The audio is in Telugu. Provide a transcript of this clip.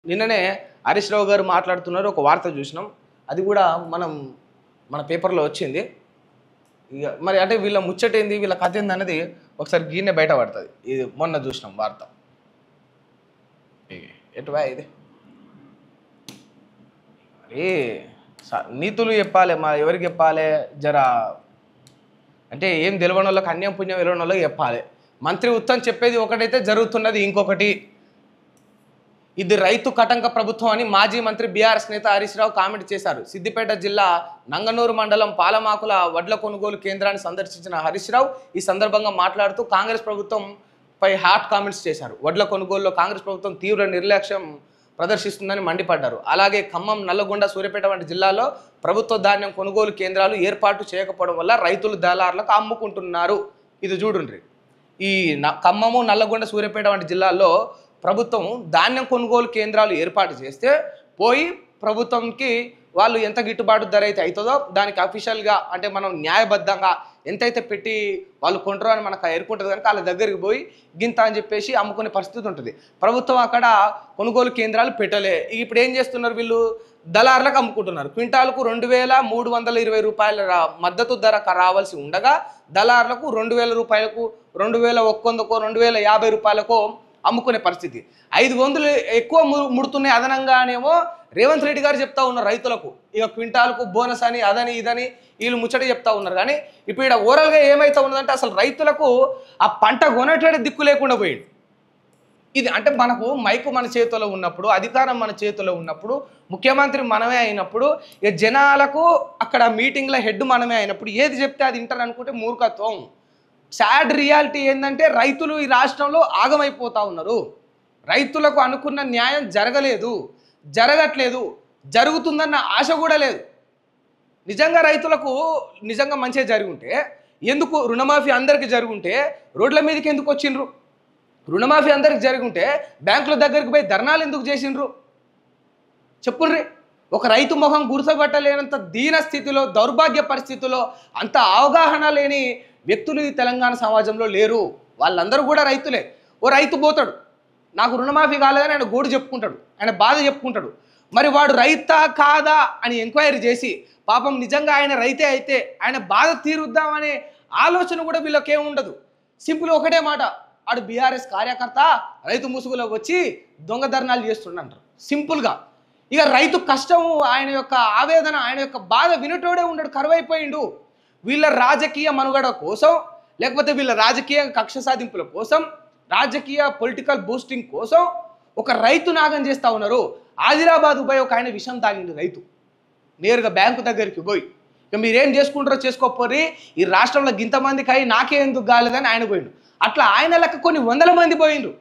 నిన్ననే హరీష్ రావు గారు మాట్లాడుతున్నారు, ఒక వార్త చూసినాం. అది కూడా మన పేపర్లో వచ్చింది. ఇక మరి అంటే వీళ్ళ ముచ్చట ఏంది, వీళ్ళ కథ ఏంది అన్నది ఒకసారి గీనే బయట పడుతుంది. ఇది మొన్న చూసినాం వార్త. ఎటువా ఇది మరి నీతులు చెప్పాలి, మా ఎవరికి చెప్పాలి జరా, అంటే ఏం తెలియని వాళ్ళకి అన్యం పుణ్యం తెలియని వాళ్ళకి చెప్పాలి. మంత్రి ఉత్తమ్ చెప్పేది ఒకటైతే జరుగుతున్నది ఇంకొకటి. ఇది రైతు కటంక ప్రభుత్వం అని మాజీ మంత్రి బీఆర్ఎస్ నేత హరీష్ రావు కామెంట్ చేశారు. సిద్దిపేట జిల్లా నంగనూరు మండలం పాలమాకుల వడ్ల కొనుగోలు కేంద్రాన్ని సందర్శించిన హరీష్ రావు ఈ సందర్భంగా మాట్లాడుతూ కాంగ్రెస్ ప్రభుత్వంపై హాట్ కామెంట్స్ చేశారు. వడ్ల కొనుగోలులో కాంగ్రెస్ ప్రభుత్వం తీవ్ర నిర్లక్ష్యం ప్రదర్శిస్తుందని మండిపడ్డారు. అలాగే ఖమ్మం, నల్లగొండ, సూర్యాపేట వంటి జిల్లాల్లో ప్రభుత్వ ధాన్యం కొనుగోలు కేంద్రాలు ఏర్పాటు చేయకపోవడం వల్ల రైతులు దళారులకు అమ్ముకుంటున్నారు. ఇది చూడండి, ఈ ఖమ్మము, నల్లగొండ, సూర్యాపేట వంటి జిల్లాల్లో ప్రభుత్వం ధాన్యం కొనుగోలు కేంద్రాలు ఏర్పాటు చేస్తే పోయి ప్రభుత్వంకి వాళ్ళు ఎంత గిట్టుబాటు ధర అయితే అవుతుందో దానికి అఫీషియల్గా, అంటే మనం న్యాయబద్ధంగా ఎంతైతే పెట్టి వాళ్ళు కొంటారో అని మనకు ఎరుకుంటుంది కనుక వాళ్ళ దగ్గరికి పోయి గింత అని చెప్పేసి అమ్ముకునే పరిస్థితి ఉంటుంది. ప్రభుత్వం అక్కడ కొనుగోలు కేంద్రాలు పెట్టలే. ఇప్పుడు ఏం చేస్తున్నారు, వీళ్ళు దళారులకు అమ్ముకుంటున్నారు. క్వింటాల్కు 2320 రూపాయల మద్దతు ధర రావాల్సి ఉండగా దళారులకు 2000 రూపాయలకు, 2100కో, 2050 రూపాయలకో అమ్ముకునే పరిస్థితి. 500 ఎక్కువ ముడుతున్నాయి అదనంగానేమో రేవంత్ రెడ్డి గారు చెప్తా ఉన్నారు రైతులకు. ఇక క్వింటాల్కు బోనస్ అని అదని ఇదని వీళ్ళు ముచ్చట చెప్తా ఉన్నారు. కానీ ఇప్పుడు ఇక్కడ ఓవరాల్గా ఏమైతే ఉన్నదంటే అసలు రైతులకు ఆ పంట కొనేటట్టు దిక్కు లేకుండా పోయింది. ఇది అంటే మనకు మైకు మన చేతిలో ఉన్నప్పుడు, అధికారం మన చేతిలో ఉన్నప్పుడు, ముఖ్యమంత్రి మనమే అయినప్పుడు, ఇక జనాలకు అక్కడ మీటింగ్ల హెడ్ మనమే అయినప్పుడు ఏది చెప్తే అది వింటారు అనుకుంటే మూర్ఖత్వం. సాడ్ రియాలిటీ ఏంటంటే రైతులు ఈ రాష్ట్రంలో ఆగమైపోతూ ఉన్నారు. రైతులకు అనుకున్న న్యాయం జరగట్లేదు, జరుగుతుందన్న ఆశ కూడా లేదు. నిజంగా రైతులకు నిజంగా మంచిగా జరిగి ఉంటే ఎందుకు రుణమాఫీ అందరికీ జరుగుంటే రోడ్ల మీదకి ఎందుకు వచ్చిండ్రు? రుణమాఫీ అందరికి జరిగి ఉంటే బ్యాంకుల దగ్గరికి పోయి ధర్నాలు ఎందుకు చేసిండ్రు? చెప్పుర్రి. ఒక రైతు మొహం గుర్తుపట్టలేనంత దీన స్థితిలో, దౌర్భాగ్య పరిస్థితుల్లో, అంత అవగాహన లేని వ్యక్తులు ఈ తెలంగాణ సమాజంలో లేరు. వాళ్ళందరూ కూడా రైతులే. ఓ రైతు పోతాడు, నాకు రుణమాఫీ కాలేదని ఆయన గోడు చెప్పుకుంటాడు, ఆయన బాధ చెప్పుకుంటాడు. మరి వాడు రైతా కాదా అని ఎంక్వైరీ చేసి పాపం నిజంగా ఆయన రైతే అయితే ఆయన బాధ తీరుద్దామనే ఆలోచన కూడా వీళ్ళకేముండదు. సింపుల్ ఒకటే మాట, ఆడు బీఆర్ఎస్ కార్యకర్త రైతు ముసుగులో వచ్చి దొంగ ధర్నాలు చేస్తుండంటారు సింపుల్గా. ఇక రైతు కష్టము, ఆయన యొక్క ఆవేదన, ఆయన యొక్క బాధ వినటోడే ఉండడు, కరువైపోయిండు. వీళ్ళ రాజకీయ మనుగడ కోసం, లేకపోతే వీళ్ళ రాజకీయ కక్ష సాధింపుల కోసం, రాజకీయ పొలిటికల్ బూస్టింగ్ కోసం ఒక రైతు నాగం చేస్తూ ఉన్నారు. ఆదిలాబాద్ పోయి ఒక ఆయన విషం తాగిండు రైతు, నేరుగా బ్యాంకు దగ్గరికి పోయి. ఇక మీరేం చేసుకుంటారో చేసుకోకపోయి, ఈ రాష్ట్రంలో ఇంతమందికి అయి నాకే ఎందుకు కాలేదని ఆయన పోయిండు. అట్లా ఆయన లెక్క కొన్ని 100 మంది పోయిండ్రు.